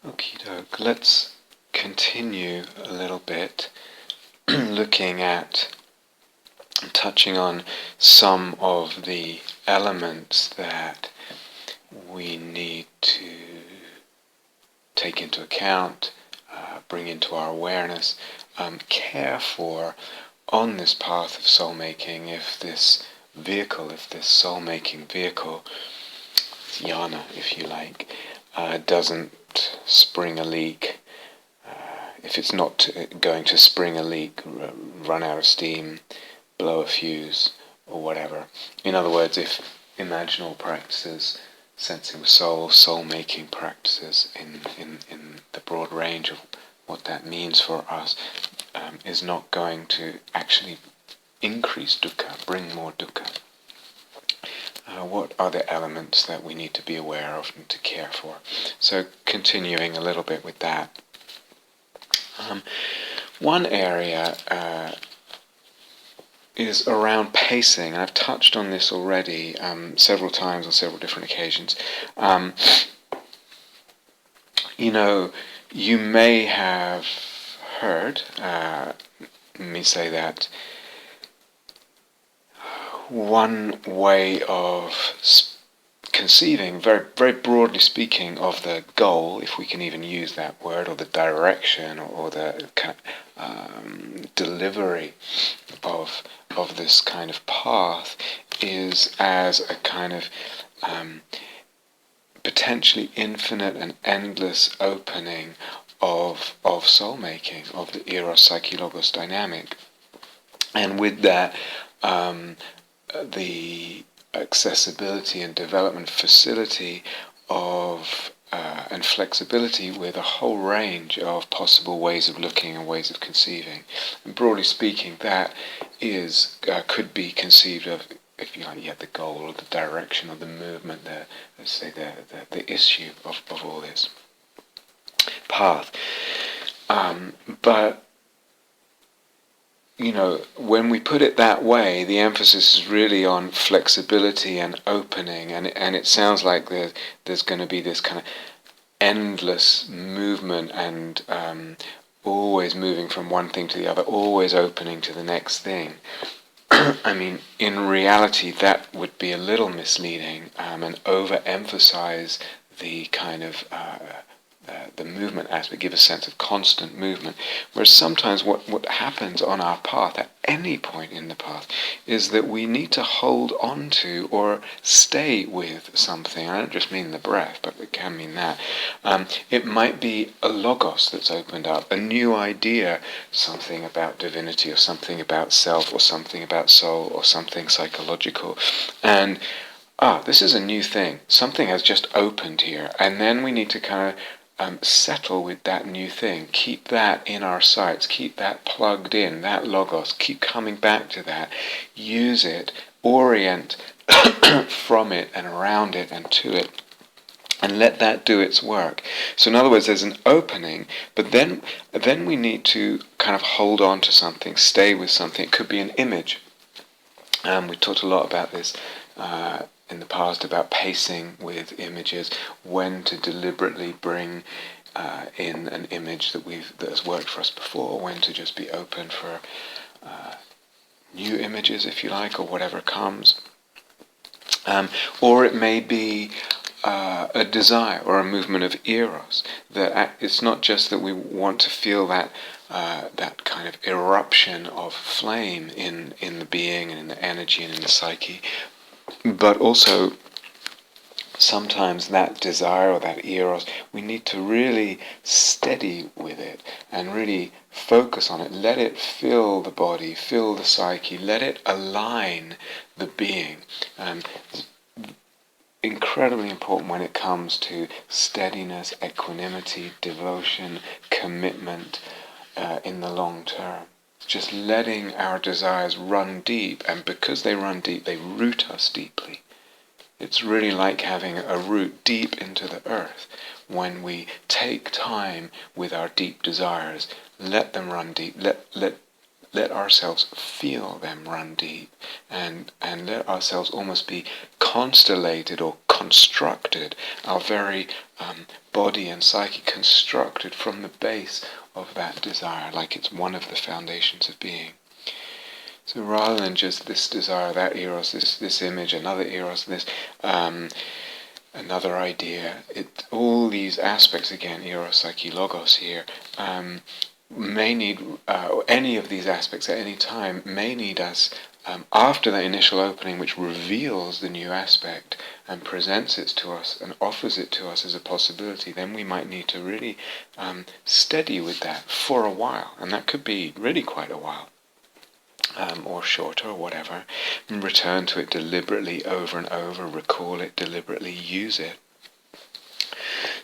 Okie doke. Let's continue a little bit looking at, touching on some of the elements that we need to take into account, bring into our awareness, care for on this path of soul-making if this soul-making vehicle, jhana if you like, doesn't spring a leak, if it's not going to spring a leak, run out of steam, blow a fuse, or whatever. In other words, if imaginal practices, sensing with soul, soul-making practices in the broad range of what that means for us, is not going to actually increase dukkha, bring more dukkha. What are the elements that we need to be aware of and to care for? So continuing a little bit with that. One area is around pacing, and I've touched on this already several times on several different occasions. You may have heard me say that one way of conceiving, very, very broadly speaking, of the goal, if we can even use that word, or the direction, or the delivery of this kind of path, is as a kind of potentially infinite and endless opening of soul-making, of the eros-psyche-logos dynamic. And with that, the accessibility and development facility of and flexibility with a whole range of possible ways of looking and ways of conceiving. And broadly speaking, that is could be conceived of, if you like, the goal or the direction or the movement, let's say the issue of all this path. But when we put it that way, the emphasis is really on flexibility and opening, and it sounds like there's going to be this kind of endless movement and always moving from one thing to the other, always opening to the next thing. I mean, in reality, that would be a little misleading and overemphasize the kind of the movement aspect, give a sense of constant movement. Whereas sometimes what happens on our path, at any point in the path, is that we need to hold on to or stay with something. I don't just mean the breath, but it can mean that. It might be a logos that's opened up, a new idea, something about divinity, or something about self, or something about soul, or something psychological. And this is a new thing. Something has just opened here, and then we need to kind of settle with that new thing. Keep that in our sights. Keep that plugged in, that logos. Keep coming back to that. Use it. Orient from it and around it and to it. And let that do its work. So in other words, there's an opening, but then we need to kind of hold on to something, stay with something. It could be an image. We talked a lot about this in the past, about pacing with images, when to deliberately bring in an image that has worked for us before, when to just be open for new images, if you like, or whatever comes. Or it may be a desire or a movement of eros. That it's not just that we want to feel that that kind of eruption of flame in the being and in the energy and in the psyche, but also sometimes that desire or that eros, we need to really steady with it and really focus on it. Let it fill the body, fill the psyche, let it align the being. Incredibly important when it comes to steadiness, equanimity, devotion, commitment in the long term. Just letting our desires run deep, and because they run deep, they root us deeply. It's really like having a root deep into the earth. When we take time with our deep desires, let them run deep, let ourselves feel them run deep, and let ourselves almost be constellated or constructed, our very body and psyche constructed from the base of that desire, like it's one of the foundations of being. So rather than just this desire, that eros, this image, another eros, this another idea, all these aspects, again, eros, psyche, logos here, may need, any of these aspects at any time may need us, after that initial opening which reveals the new aspect and presents it to us and offers it to us as a possibility, then we might need to really steady with that for a while, and that could be really quite a while. Or shorter, or whatever, and return to it deliberately over and over, recall it deliberately, use it.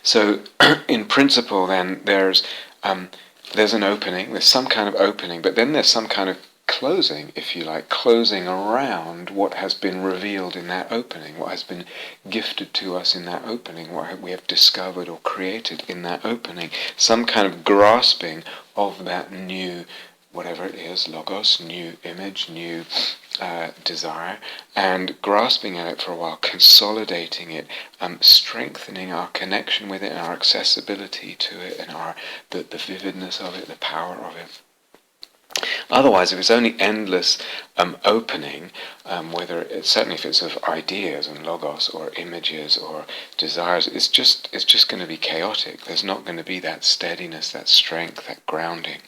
So, in principle, then there's an opening. There's some kind of opening, but then there's some kind of closing, if you like, closing around what has been revealed in that opening, what has been gifted to us in that opening, what we have discovered or created in that opening. Some kind of grasping of that new, whatever it is, logos, new image, new desire, and grasping at it for a while, consolidating it, strengthening our connection with it and our accessibility to it and the vividness of it, the power of it. Otherwise, if it's only endless opening, certainly if it's of ideas and logos or images or desires, it's just going to be chaotic. There's not going to be that steadiness, that strength, that grounding.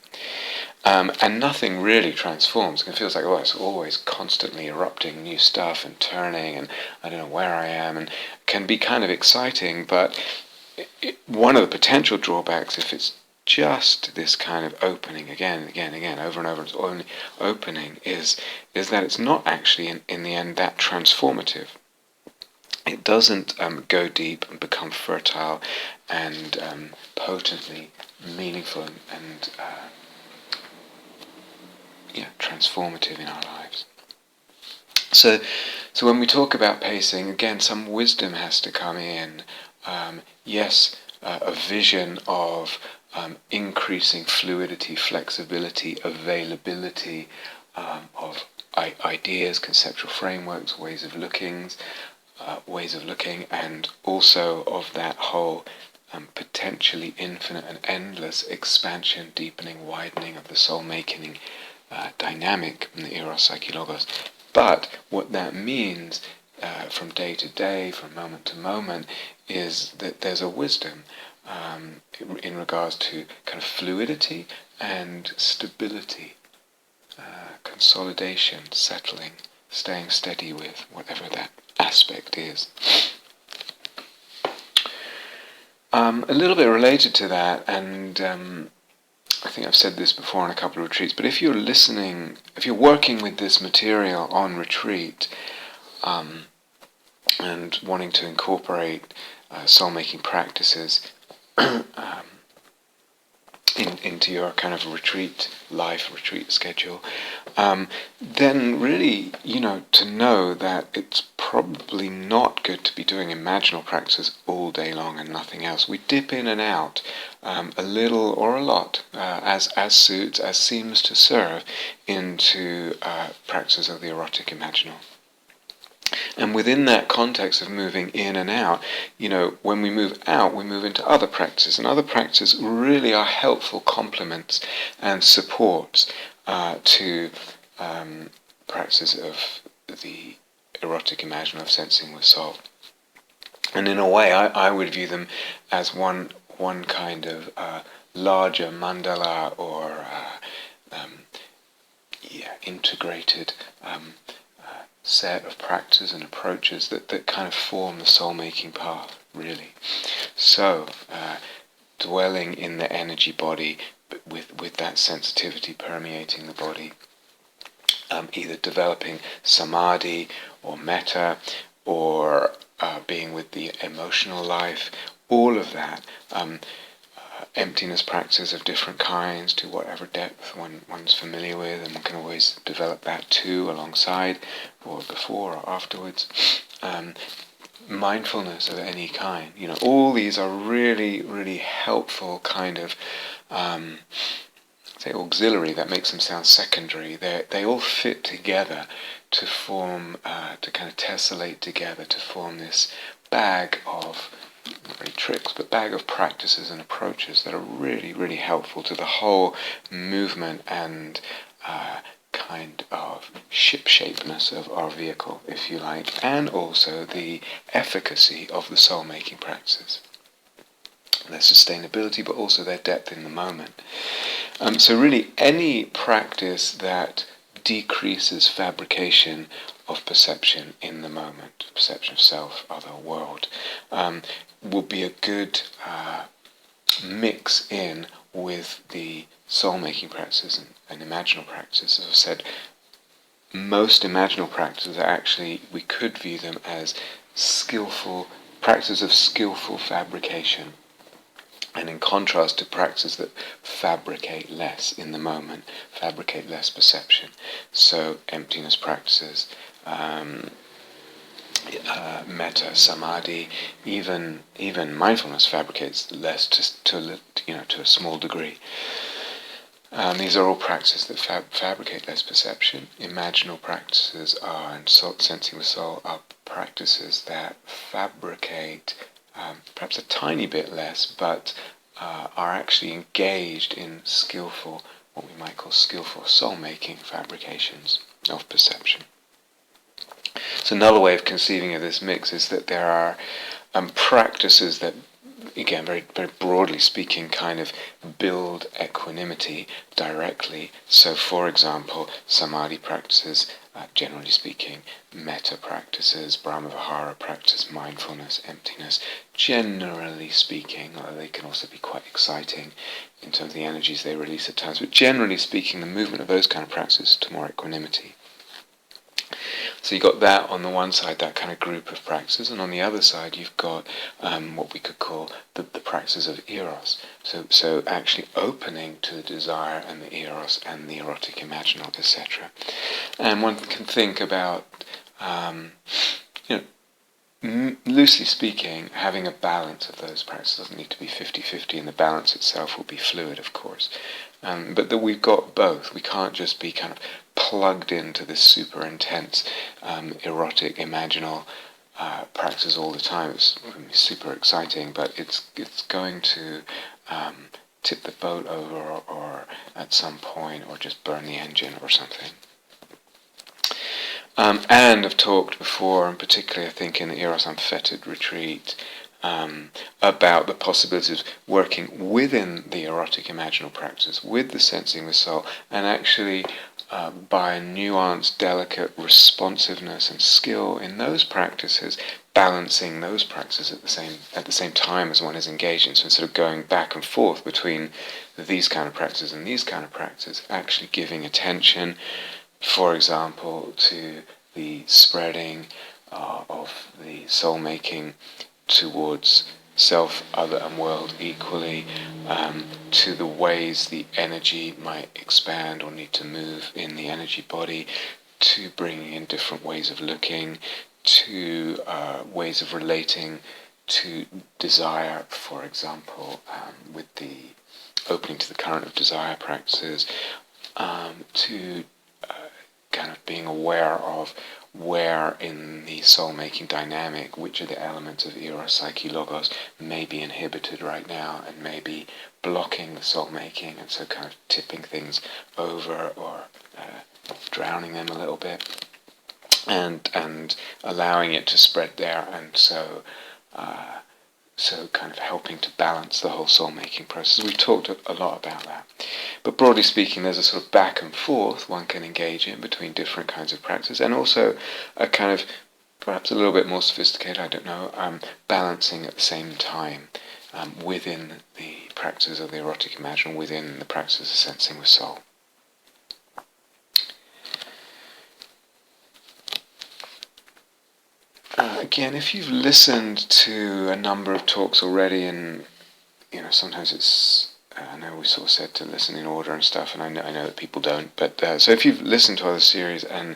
And nothing really transforms. It feels like, it's always constantly erupting new stuff and turning, and I don't know where I am, and can be kind of exciting, but one of the potential drawbacks, if it's just this kind of opening again and again and again, over and over, it's only opening, is that it's not actually, in the end, that transformative. It doesn't go deep and become fertile and potently meaningful and transformative in our lives. So when we talk about pacing, again, some wisdom has to come in. A vision of increasing fluidity, flexibility, availability of ideas, conceptual frameworks, ways of looking, and also of that whole potentially infinite and endless expansion, deepening, widening of the soul-making dynamic in the eros, psyche, logos. But what that means from day to day, from moment to moment, is that there's a wisdom in regards to kind of fluidity and stability, consolidation, settling, staying steady with whatever that aspect is. A little bit related to that, and I think I've said this before on a couple of retreats, but if you're working with this material on retreat, and wanting to incorporate soul-making practices into your kind of retreat schedule, then really, to know that it's probably not good to be doing imaginal practices all day long and nothing else. We dip in and out, a little or a lot, as suits, as seems to serve, into practices of the erotic-imaginal. And within that context of moving in and out, when we move out, we move into other practices. And other practices really are helpful complements and supports to practices of the erotic-imaginal, of sensing with soul. And in a way, I would view them as one kind of larger mandala or integrated set of practices and approaches that kind of form the soul-making path, really. So, dwelling in the energy body with that sensitivity permeating the body, either developing samadhi or metta, or being with the emotional life, all of that, emptiness practices of different kinds to whatever depth one's familiar with, and one can always develop that too alongside or before or afterwards. Mindfulness of any kind, all these are really, really helpful kind of say auxiliary. That makes them sound secondary. They all fit together to form, to kind of tessellate together to form this bag of, not really tricks, but bag of practices and approaches that are really, really helpful to the whole movement and kind of ship-shapeness of our vehicle, if you like, and also the efficacy of the soul-making practices. Their sustainability, but also their depth in the moment. So really, any practice that decreases fabrication of perception in the moment, perception of self, other, world, will be a good mix in with the soul-making practices and imaginal practices. As I said, most imaginal practices are actually, we could view them as skillful practices of skillful fabrication. And in contrast to practices that fabricate less in the moment, fabricate less perception. So emptiness practices, metta, samadhi, even mindfulness fabricates less to a small degree. These are all practices that fabricate less perception. Imaginal practices and sensing the soul are practices that fabricate perhaps a tiny bit less, but are actually engaged in skillful, what we might call skillful soul-making fabrications of perception. So another way of conceiving of this mix is that there are practices that, again, very, very broadly speaking, kind of build equanimity directly. So, for example, samadhi practices, generally speaking, metta practices, brahmavihara practice, mindfulness, emptiness, generally speaking, although they can also be quite exciting in terms of the energies they release at times, but generally speaking, the movement of those kind of practices to more equanimity. So you've got that on the one side, that kind of group of practices, and on the other side you've got what we could call the practices of eros. So actually opening to the desire and the eros and the erotic-imaginal, etc. And one can think about, loosely speaking, having a balance of those practices. It doesn't need to be 50-50, and the balance itself will be fluid, of course. But that we've got both. We can't just be kind of plugged into this super intense erotic-imaginal practice all the time. It's super exciting, but it's going to tip the boat over or at some point, or just burn the engine or something. And I've talked before, and particularly I think in the Eros Unfettered retreat, about the possibilities of working within the erotic-imaginal practice, with the sensing the soul, and actually by a nuanced, delicate responsiveness and skill in those practices, balancing those practices at the same time as one is engaged in. So instead of going back and forth between these kind of practices and these kind of practices, actually giving attention, for example, to the spreading of the soul-making towards self, other and world equally, to the ways the energy might expand or need to move in the energy body, to bringing in different ways of looking, to ways of relating to desire, for example, with the opening to the current of desire practices, to kind of being aware of where in the soul-making dynamic, which of the elements of eros, psyche, logos may be inhibited right now and may be blocking the soul-making, and so kind of tipping things over or drowning them a little bit, and allowing it to spread there, and so kind of helping to balance the whole soul-making process. We've talked a lot about that. But broadly speaking, there's a sort of back and forth one can engage in between different kinds of practice, and also a kind of, perhaps a little bit more sophisticated, I don't know, balancing at the same time within the practices of the erotic-imaginal, within the practices of sensing with soul. Again, if you've listened to a number of talks already, and sometimes it's, I know we sort of said to listen in order and stuff, and I know that people don't, but so if you've listened to other series, and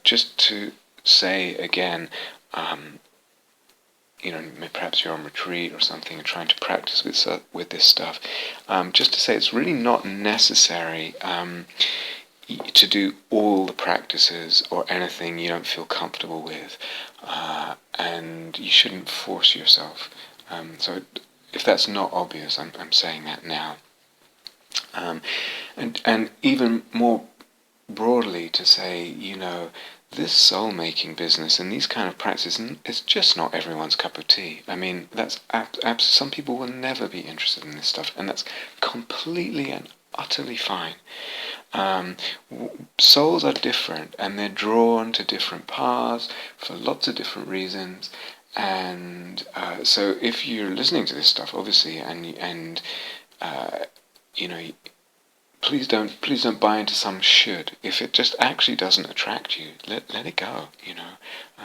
just to say again, perhaps you're on retreat or something and trying to practice with this stuff, just to say it's really not necessary to do all the practices or anything you don't feel comfortable with, and you shouldn't force yourself. So if that's not obvious, I'm saying that now. And even more broadly to say, this soul-making business and these kind of practices, it's just not everyone's cup of tea. I mean, that's some people will never be interested in this stuff, and that's completely and utterly fine. Souls are different, and they're drawn to different paths for lots of different reasons. And so, if you're listening to this stuff, obviously, and you know, please don't buy into some should. If it just actually doesn't attract you, let it go.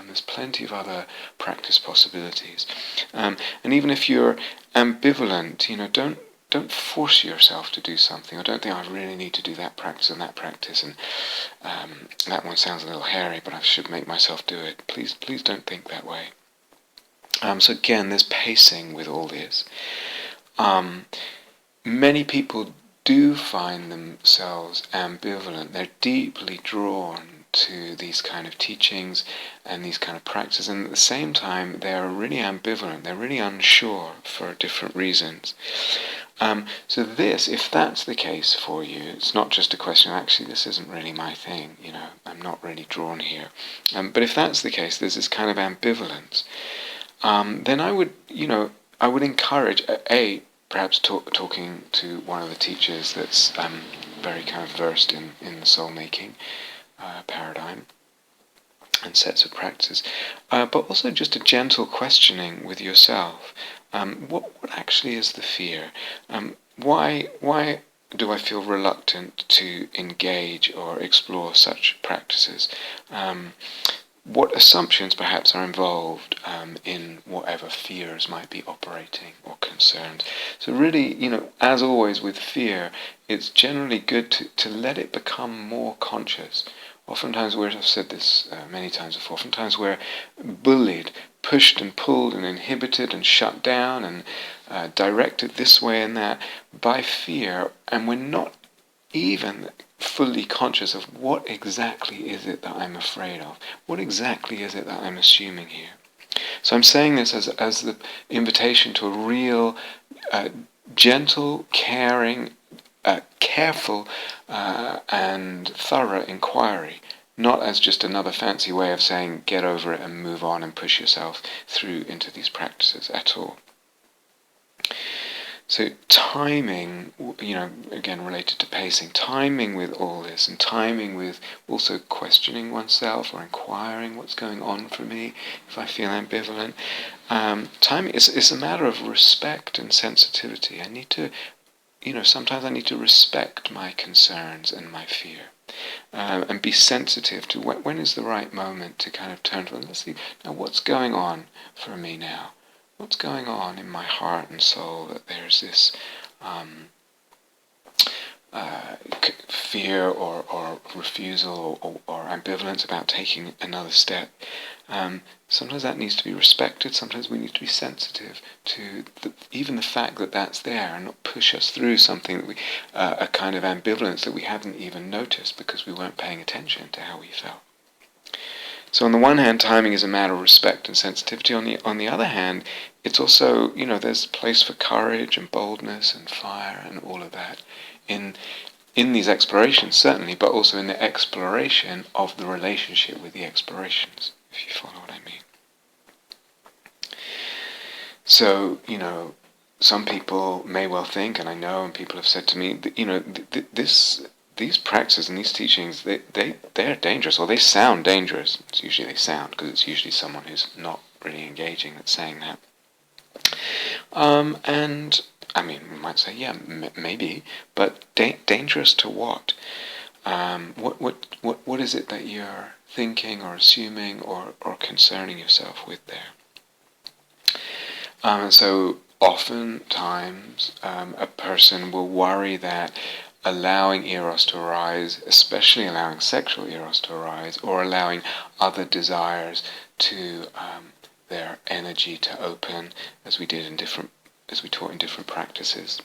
There's plenty of other practice possibilities. And even if you're ambivalent, don't force yourself to do something. I don't think I really need to do that practice and that practice, and that one sounds a little hairy, but I should make myself do it. Please don't think that way. So again, there's pacing with all this. Many people do find themselves ambivalent. They're deeply drawn to these kind of teachings and these kind of practices, and at the same time they're really ambivalent. They're really unsure for different reasons. So this, if that's the case for you, it's not just a question of actually this isn't really my thing, I'm not really drawn here. But if that's the case, there's this kind of ambivalence. Then I would encourage perhaps talking to one of the teachers that's very kind of versed in the soul-making paradigm and sets of practices, but also just a gentle questioning with yourself. What actually is the fear? Why do I feel reluctant to engage or explore such practices? What assumptions perhaps are involved in whatever fears might be operating or concerns. So really, as always with fear, it's generally good to let it become more conscious. Oftentimes I've said this many times before, oftentimes we're bullied, pushed and pulled and inhibited and shut down and directed this way and that by fear, and we're not even fully conscious of what exactly is it that I'm afraid of. What exactly is it that I'm assuming here? So I'm saying this as the invitation to a real, gentle, caring, careful, and thorough inquiry. Not as just another fancy way of saying get over it and move on and push yourself through into these practices at all. So timing, again related to pacing, timing with all this, and timing with also questioning oneself or inquiring what's going on for me if I feel ambivalent. Timing is a matter of respect and sensitivity. I need to, sometimes I need to respect my concerns and my fear. And be sensitive to when is the right moment to kind of turn to them. Let's see, now what's going on for me now? What's going on in my heart and soul that there's this fear or refusal or ambivalence about taking another step? Sometimes that needs to be respected. Sometimes we need to be sensitive to even the fact that that's there and not push us through something that a kind of ambivalence that we hadn't even noticed because we weren't paying attention to how we felt. So on the one hand, timing is a matter of respect and sensitivity. On the other hand, it's also, there's place for courage and boldness and fire and all of that in these explorations, certainly, but also in the exploration of the relationship with the explorations, if you follow what I mean. So, some people may well think, and I know, and people have said to me, that, these practices and these teachings, they're dangerous, or they sound dangerous. It's usually they sound, because it's usually someone who's not really engaging that's saying that. And, I mean, we might say, yeah, maybe, but dangerous to what? What is it that you're thinking or assuming or concerning yourself with there? And so oftentimes a person will worry that allowing eros to arise, especially allowing sexual eros to arise, or allowing other desires to their energy to open, as we taught in different practices,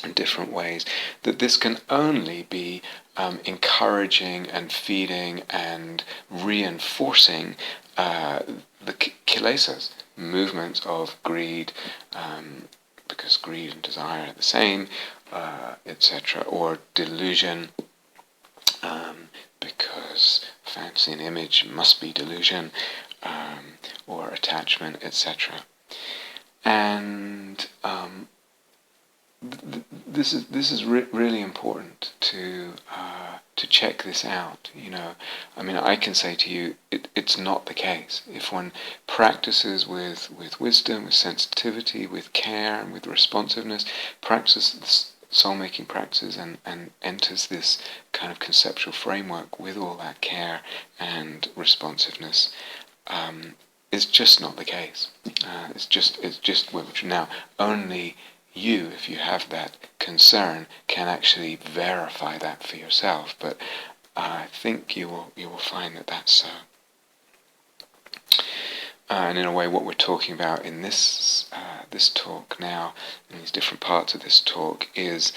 in different ways, that this can only be encouraging and feeding and reinforcing the kilesas, movements of greed, because greed and desire are the same, etc., or delusion, because fancy and image must be delusion, or attachment, etc. And this is really important to check this out. I mean, I can say to you, it's not the case. If one practices with wisdom, with sensitivity, with care, and with responsiveness, practices soul-making practices, and enters this kind of conceptual framework with all that care and responsiveness, it's just not the case. It's just now only you, if you have that concern, can actually verify that for yourself. But I think you will find that that's so. And in a way, what we're talking about in this talk now, in these different parts of this talk, is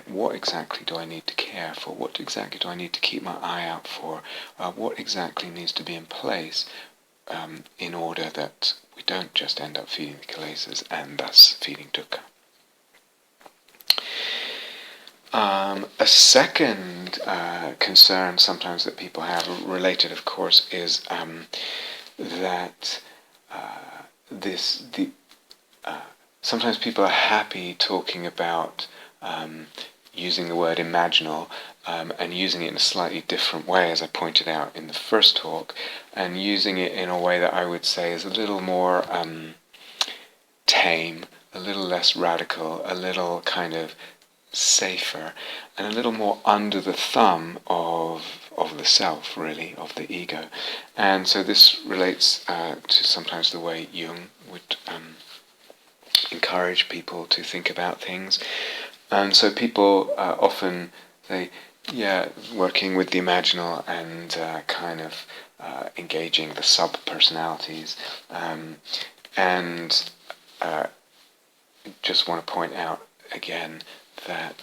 what exactly do I need to care for? What exactly do I need to keep my eye out for? What exactly needs to be in place in order that we don't just end up feeding the kilesas and thus feeding dukkha. A second concern sometimes that people have, related of course, is that sometimes people are happy talking about using the word imaginal, and using it in a slightly different way, as I pointed out in the first talk, and using it in a way that I would say is a little more tame, a little less radical, a little kind of safer, and a little more under the thumb of the self, really, of the ego. And so this relates to sometimes the way Jung would encourage people to think about things. And so people often say, working with the imaginal and kind of engaging the sub-personalities, and just want to point out again that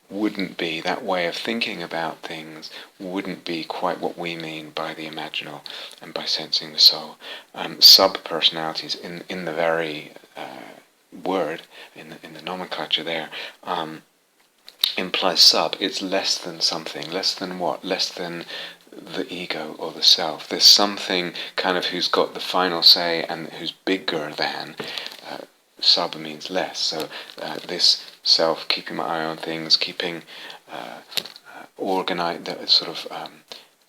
wouldn't be, that way of thinking about things wouldn't be quite what we mean by the imaginal and by sensing the soul. Sub-personalities, in the very word, in the nomenclature there, implies sub. It's less than something. Less than what? Less than the ego or the self. There's something kind of who's got the final say and who's bigger than. Sub means less. So this self, keeping my eye on things, keeping organized, sort of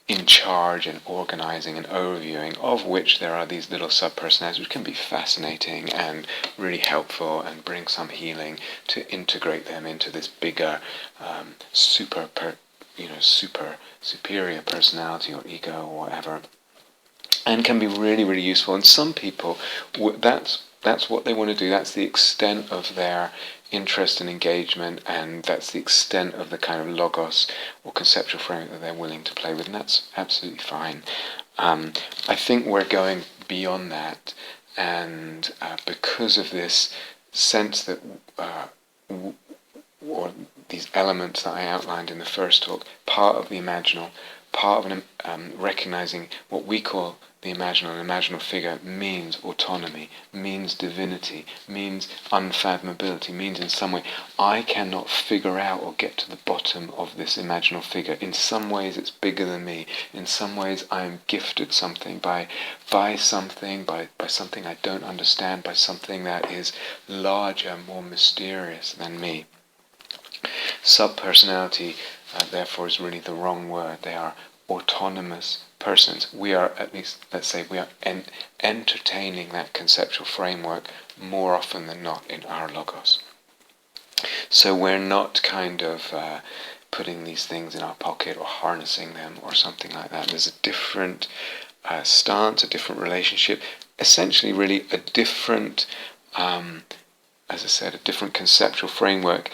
in charge and organizing and overviewing, of which there are these little sub-personalities which can be fascinating and really helpful and bring some healing, to integrate them into this bigger superior personality or ego or whatever, and can be really, really useful. And some people, that's what they want to do. That's the extent of their interest and engagement, and that's the extent of the kind of logos or conceptual framework that they're willing to play with, and that's absolutely fine. I think we're going beyond that, and because of this sense that, or these elements that I outlined in the first talk, part of the imaginal, part of recognizing what we call the imaginal figure means autonomy, means divinity, means unfathomability, means in some way I cannot figure out or get to the bottom of this imaginal figure. In some ways it's bigger than me. In some ways I am gifted something by something I don't understand, by something that is larger, more mysterious than me. Sub-personality, therefore, is really the wrong word. They are autonomous persons. We are, at least, let's say, we are entertaining that conceptual framework more often than not in our logos. So we're not kind of putting these things in our pocket or harnessing them or something like that. There's a different stance, a different relationship, essentially really a different, as I said, a different conceptual framework,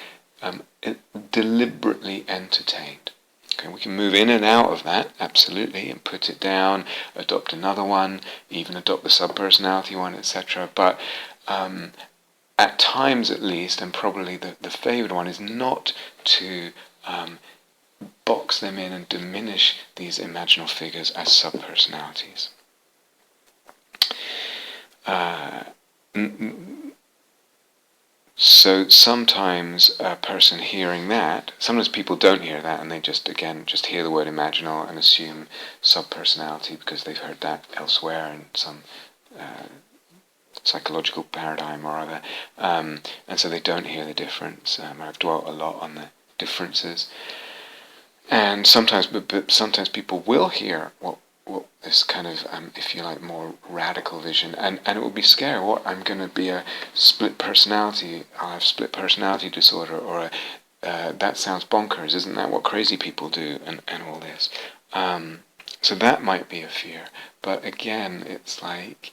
deliberately entertained. Okay, we can move in and out of that, absolutely, and put it down, adopt another one, even adopt the sub-personality one, etc. But at times at least, and probably the favoured one, is not to box them in and diminish these imaginal figures as subpersonalities. So sometimes a person hearing that, sometimes people don't hear that and they just hear the word imaginal and assume subpersonality because they've heard that elsewhere in some psychological paradigm or other, and so they don't hear the difference. I've dwelt a lot on the differences, and sometimes, but sometimes people will hear what this kind of, if you like, more radical vision, and it will be scary. What, I'm going to be a split personality? I'll have split personality disorder, or that sounds bonkers. Isn't that what crazy people do? And all this. So that might be a fear, but again, it's like,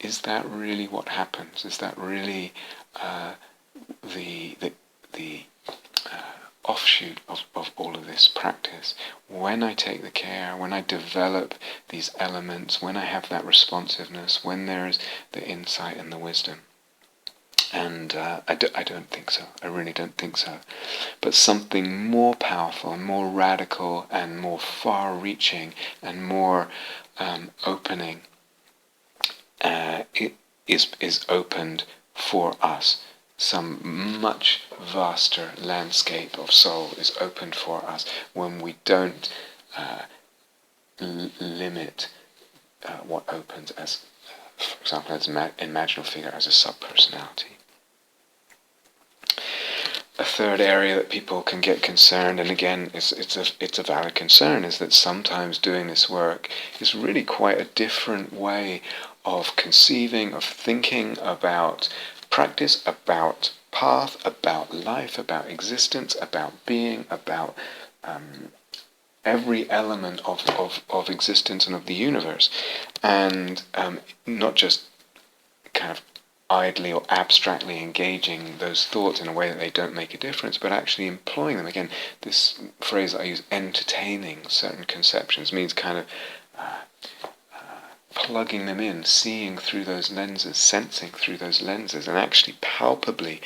is that really what happens? Is that really the offshoot of all of this practice? When I take the care, when I develop these elements, when I have that responsiveness, when there is the insight and the wisdom. And I don't think so. I really don't think so. But something more powerful, more radical, and more far-reaching, and more opening is opened for us. Some much vaster landscape of soul is opened for us when we don't limit what opens as, for example, as an imaginal figure as a subpersonality. A third area that people can get concerned, and again, it's a valid concern, is that sometimes doing this work is really quite a different way of conceiving, of thinking about practice, about path, about life, about existence, about being, about every element of existence and of the universe. And not just kind of idly or abstractly engaging those thoughts in a way that they don't make a difference, but actually employing them. Again, this phrase I use, entertaining certain conceptions, means kind of plugging them in, seeing through those lenses, sensing through those lenses, and actually palpably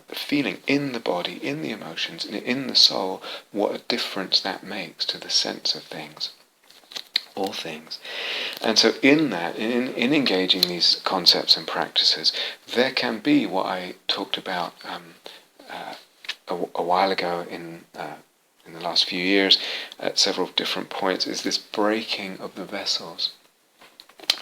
feeling in the body, in the emotions, in the soul, what a difference that makes to the sense of things, all things. And so in that, in engaging these concepts and practices, there can be what I talked about a while ago in the last few years at several different points, is this breaking of the vessels.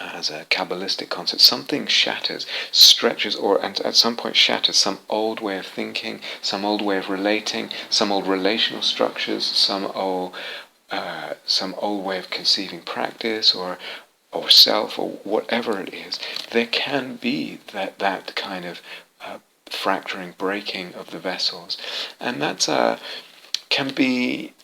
As a Kabbalistic concept, something shatters, stretches, and at some point shatters some old way of thinking, some old way of relating, some old relational structures, some old way of conceiving practice or self, or whatever it is. There can be that kind of fracturing, breaking of the vessels, and that's can be,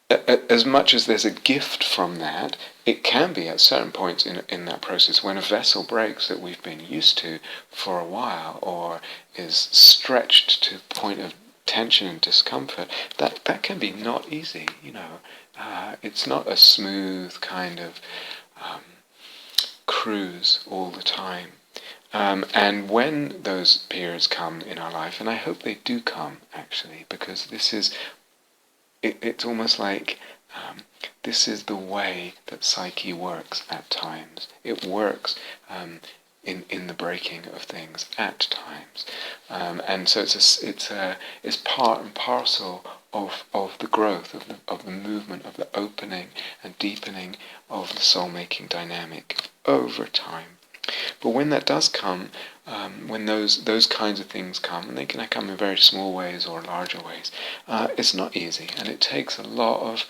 as much as there's a gift from that, it can be at certain points in that process, when a vessel breaks that we've been used to for a while, or is stretched to the point of tension and discomfort, that can be not easy. It's not a smooth kind of cruise all the time. And when those periods come in our life, and I hope they do come, actually, because this is, it's almost like this is the way that psyche works at times. It works in the breaking of things at times, and so it's part and parcel of the growth of the movement, of the opening and deepening of the soul-making dynamic over time. But when that does come, when those kinds of things come, and they can come in very small ways or larger ways, it's not easy, and it takes a lot of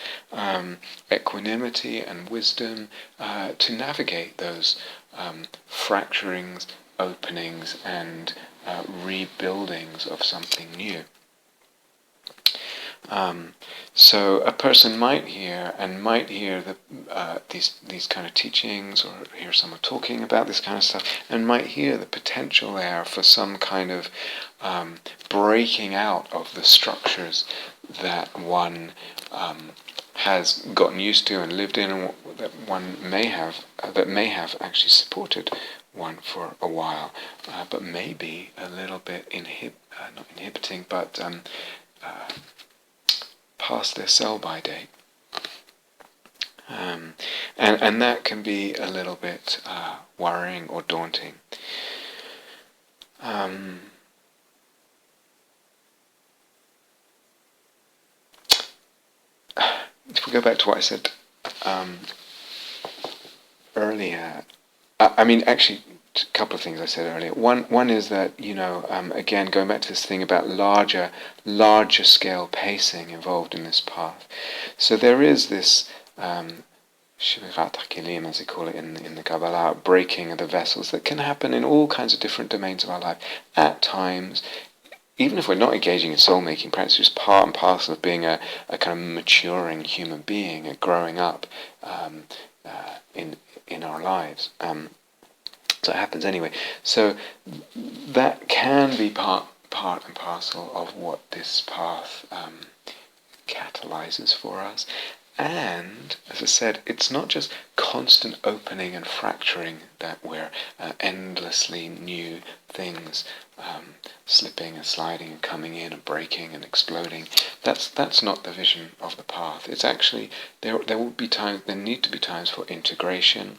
equanimity and wisdom to navigate those fracturings, openings, and rebuildings of something new. So a person might hear these kind of teachings, or hear someone talking about this kind of stuff, and might hear the potential there for some kind of breaking out of the structures that one has gotten used to and lived in, and that one may have actually supported one for a while, but maybe a little bit not inhibiting, but past their sell-by date. And that can be a little bit worrying or daunting. If we go back to what I said earlier, I mean, actually, a couple of things I said earlier. One is that, again, going back to this thing about larger scale pacing involved in this path. So there is this shevirat, ha-kelim, as they call it in the kabbalah, breaking of the vessels that can happen in all kinds of different domains of our life. At times, even if we're not engaging in soul-making practice, it's part and parcel of being a kind of maturing human being, a growing up in our lives. So it happens anyway. So that can be part and parcel of what this path catalyzes for us. And, as I said, it's not just constant opening and fracturing that we're endlessly new things slipping and sliding and coming in and breaking and exploding. That's not the vision of the path. It's actually, there need to be times for integration,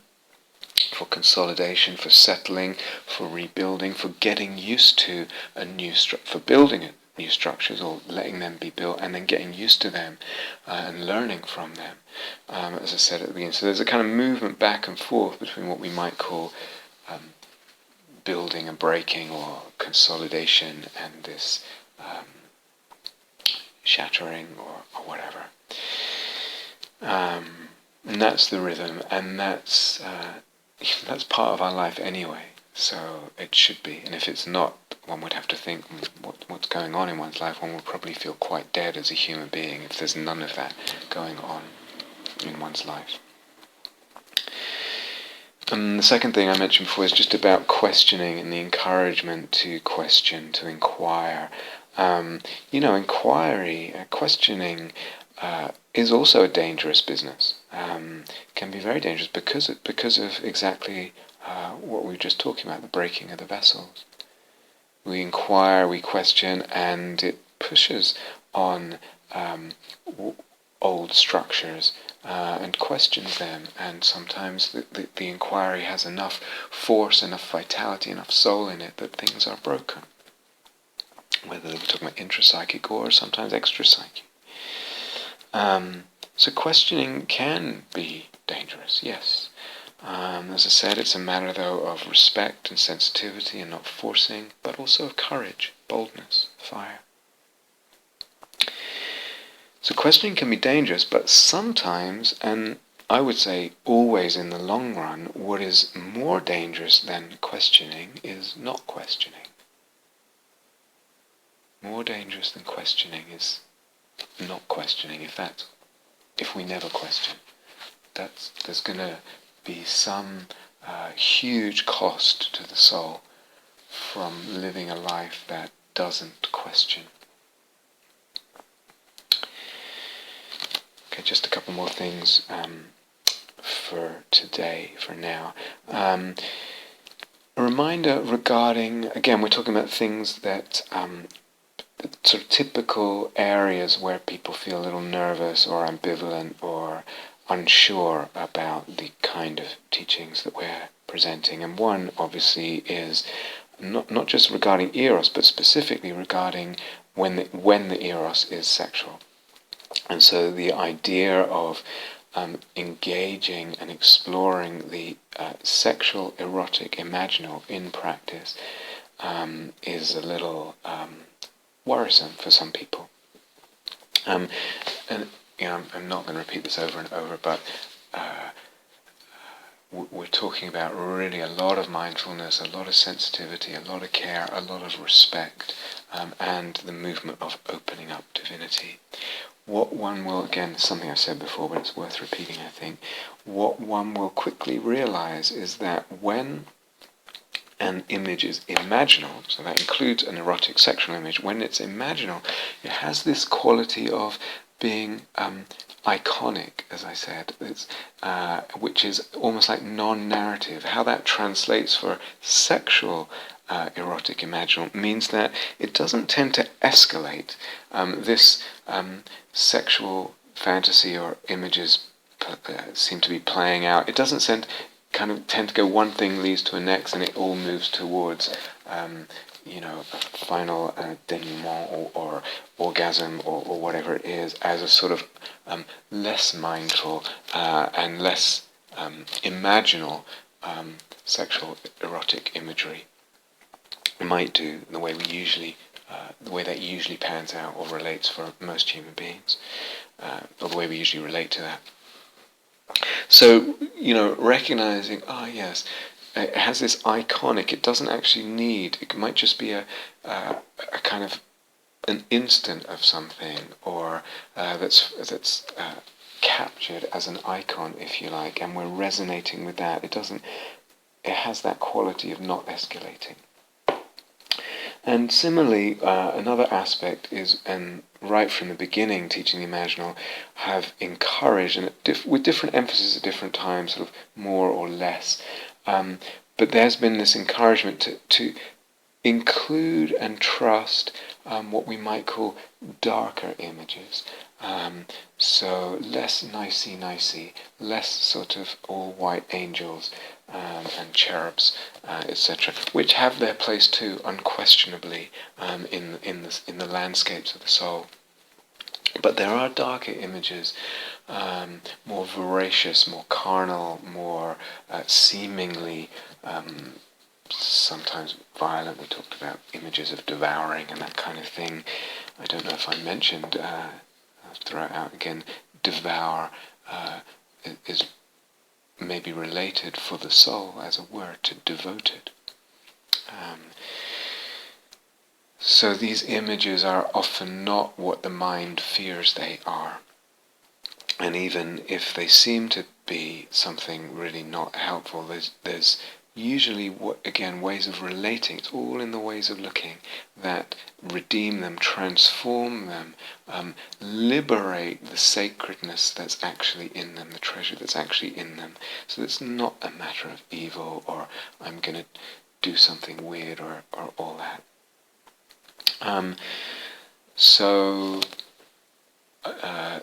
for consolidation, for settling, for rebuilding, for getting used to a new for building new structures or letting them be built and then getting used to them and learning from them, as I said at the beginning. So there's a kind of movement back and forth between what we might call building and breaking, or consolidation and this shattering or whatever. And that's the rhythm, and that's part of our life anyway, so it should be. And if it's not, one would have to think what's going on in one's life. One would probably feel quite dead as a human being if there's none of that going on in one's life. And the second thing I mentioned before is just about questioning and the encouragement to question, to inquire. Inquiry, questioning is also a dangerous business. Can be very dangerous because of exactly what we were just talking about, the breaking of the vessels. We inquire, we question, and it pushes on old structures and questions them. And sometimes the inquiry has enough force, enough vitality, enough soul in it that things are broken. Whether we're talking about intrapsychic or sometimes extrapsychic. So questioning can be dangerous, yes. As I said, it's a matter, though, of respect and sensitivity and not forcing, but also of courage, boldness, fire. So questioning can be dangerous, but sometimes, and I would say always in the long run, what is more dangerous than questioning is not questioning. More dangerous than questioning is not questioning. If we never question, there's going to be some huge cost to the soul from living a life that doesn't question. Okay, just a couple more things for today, for now. A reminder regarding, again, we're talking about things that sort of typical areas where people feel a little nervous or ambivalent or unsure about the kind of teachings that we're presenting. And one, obviously, is not just regarding eros, but specifically regarding when the eros is sexual. And so the idea of engaging and exploring the sexual, erotic-imaginal in practice is a little worrisome for some people. And I'm not going to repeat this over and over, but we're talking about really a lot of mindfulness, a lot of sensitivity, a lot of care, a lot of respect, and the movement of opening up divinity. What one will, again, something I've said before, but it's worth repeating, I think, what one will quickly realize is that when an image is imaginal, so that includes an erotic sexual image, when it's imaginal, it has this quality of being iconic, as I said, which is almost like non-narrative. How that translates for sexual erotic-imaginal means that it doesn't tend to escalate. This sexual fantasy or images seem to be playing out. It doesn't tend to go one thing leads to a next, and it all moves towards a final denouement or orgasm or whatever it is, as a sort of less mindful and less imaginal sexual erotic imagery might do, the way that usually pans out or relates for most human beings, or the way we usually relate to that. So, recognizing, yes, it has this iconic, it doesn't actually need, it might just be a kind of an instant of something, or that's captured as an icon, if you like, and we're resonating with that. It has that quality of not escalating. And similarly, another aspect is, and right from the beginning, teaching the imaginal have encouraged, and with different emphasis at different times, sort of more or less, but there's been this encouragement to include and trust what we might call darker images. So less nicey, less sort of all white angels and cherubs, etc., which have their place too, unquestionably, in the landscapes of the soul. But there are darker images, more voracious, more carnal, more seemingly sometimes violent. We talked about images of devouring and that kind of thing. I don't know if I mentioned, I'll throw it out again, devour is maybe related for the soul as a word to devoted. So these images are often not what the mind fears they are. And even if they seem to be something really not helpful, there's usually, ways of relating. It's all in the ways of looking that redeem them, transform them, liberate the sacredness that's actually in them, the treasure that's actually in them. So it's not a matter of evil, or I'm going to do something weird, or all that. So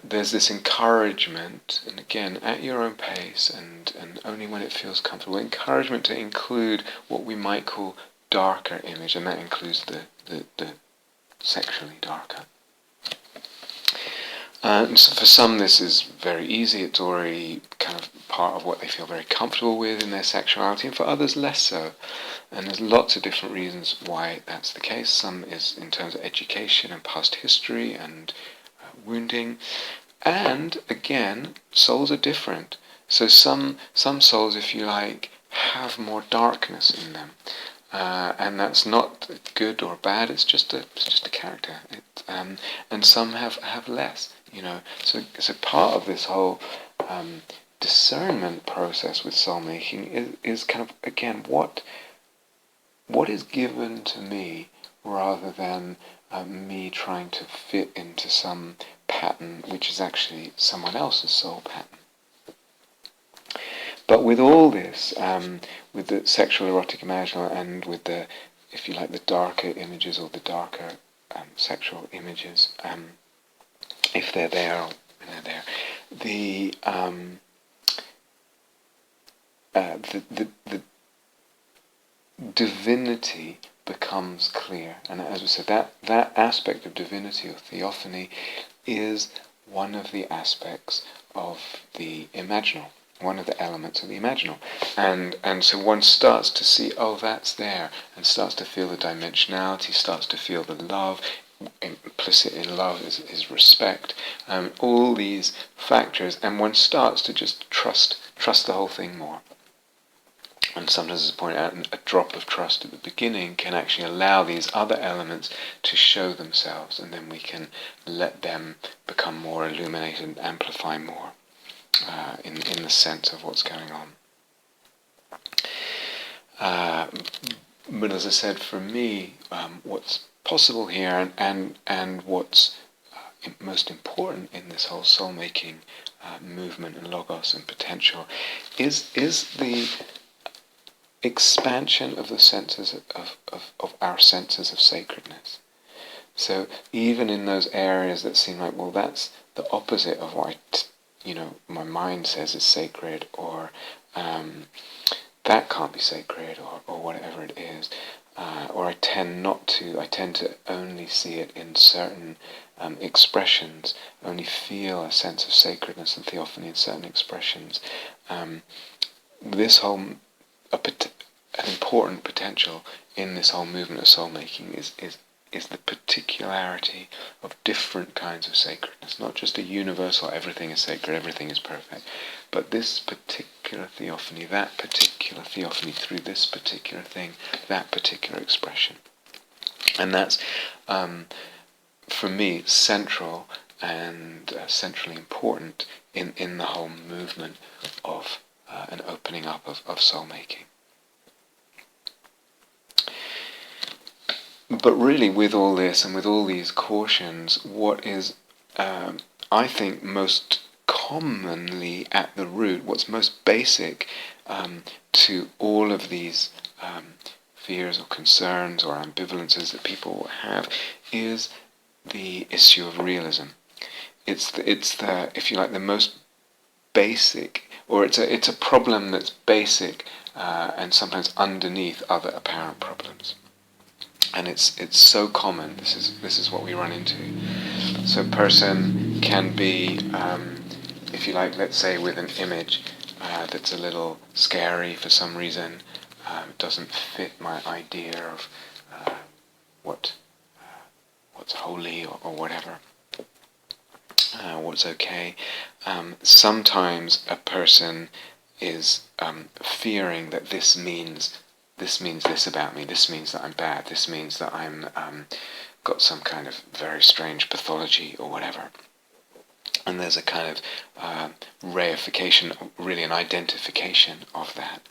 there's this encouragement, and again, at your own pace, and only when it feels comfortable, encouragement to include what we might call darker image, and that includes the sexually darker. So for some this is very easy, it's already kind of part of what they feel very comfortable with in their sexuality, and for others less so. And there's lots of different reasons why that's the case. Some is in terms of education and past history and wounding. And again, souls are different. So some souls, if you like, have more darkness in them. And that's not good or bad, it's just a character. And some have less, So part of this whole discernment process with soul making is kind of, again, what is given to me, rather than me trying to fit into some pattern which is actually someone else's soul pattern. But with all this, with the sexual erotic imaginal, and with the, if you like, the darker images or the darker sexual images, if they're there, when they're there, the divinity becomes clear. And as we said, that aspect of divinity or theophany is one of the aspects of the imaginal, one of the elements of the imaginal. And so one starts to see, that's there, and starts to feel the dimensionality, starts to feel the love. Implicit in love is respect. All these factors, and one starts to just trust the whole thing more. And sometimes, as I pointed out, a drop of trust at the beginning can actually allow these other elements to show themselves, and then we can let them become more illuminated and amplify more in the sense of what's going on. But as I said, for me, what's possible here, and what's most important in this whole soul-making movement and logos and potential is the expansion of the senses of our senses of sacredness. So even in those areas that seem like, well, that's the opposite of what my mind says is sacred, or that can't be sacred, or whatever it is, or I tend to only see it in certain expressions, only feel a sense of sacredness and theophany in certain expressions. This whole an important potential in this whole movement of soul making is the particularity of different kinds of sacredness, not just a universal everything is sacred, everything is perfect, but this particular theophany, that particular theophany through this particular thing, that particular expression. And that's, for me, central and centrally important in the whole movement of an opening up of soul making. But really, with all this and with all these cautions, what is, I think, most commonly at the root, what's most basic to all of these fears or concerns or ambivalences that people have, is the issue of realism. It's the if you like, the most basic, or it's a problem that's basic and sometimes underneath other apparent problems. And it's so common. This is what we run into. So a person can be, if you like, let's say with an image that's a little scary for some reason, doesn't fit my idea of what's holy or whatever, what's okay. Sometimes a person is fearing that this means this about me, this means that I'm bad, this means that I'm got some kind of very strange pathology or whatever. And there's a kind of reification, really an identification of that.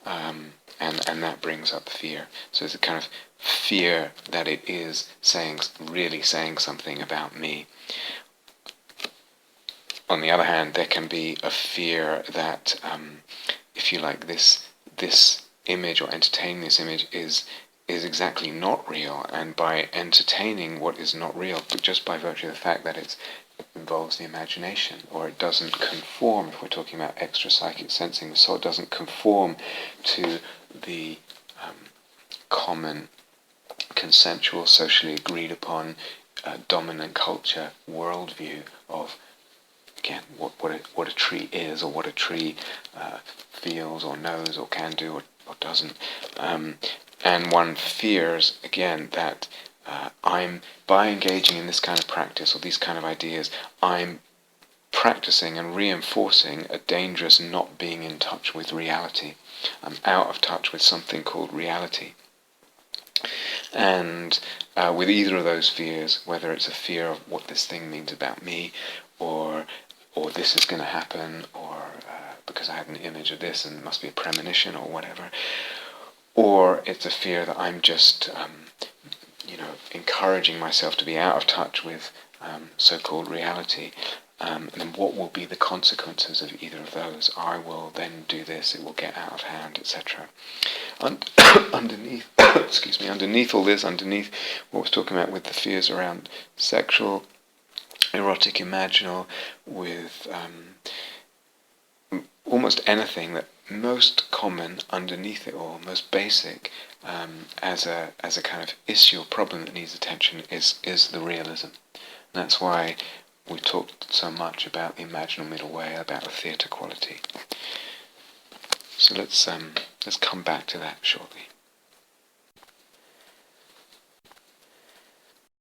And that brings up fear. So it's a kind of fear that it is really saying something about me. On the other hand, there can be a fear that, if you like, this image or entertaining this image is exactly not real, and by entertaining what is not real, but just by virtue of the fact that it involves the imagination, or it doesn't conform, if we're talking about extra psychic sensing, the soul doesn't conform to the common, consensual, socially agreed upon, dominant culture worldview of, again, what a tree is, or what a tree feels or knows or can do or doesn't. And one fears, again, that by engaging in this kind of practice or these kind of ideas, I'm practicing and reinforcing a dangerous not being in touch with reality. I'm out of touch with something called reality. And with either of those fears, whether it's a fear of what this thing means about me, or this is going to happen, or because I had an image of this and it must be a premonition or whatever, or it's a fear that I'm just encouraging myself to be out of touch with so-called reality, and then what will be the consequences of either of those? I will then do this, it will get out of hand, etc. Underneath underneath all this, underneath what I was talking about with the fears around sexual, erotic-imaginal, with almost anything that most common underneath it all, most basic, as a kind of issue or problem that needs attention is the realism. And that's why we talked so much about the imaginal middle way, about the theatre quality. So let's come back to that shortly.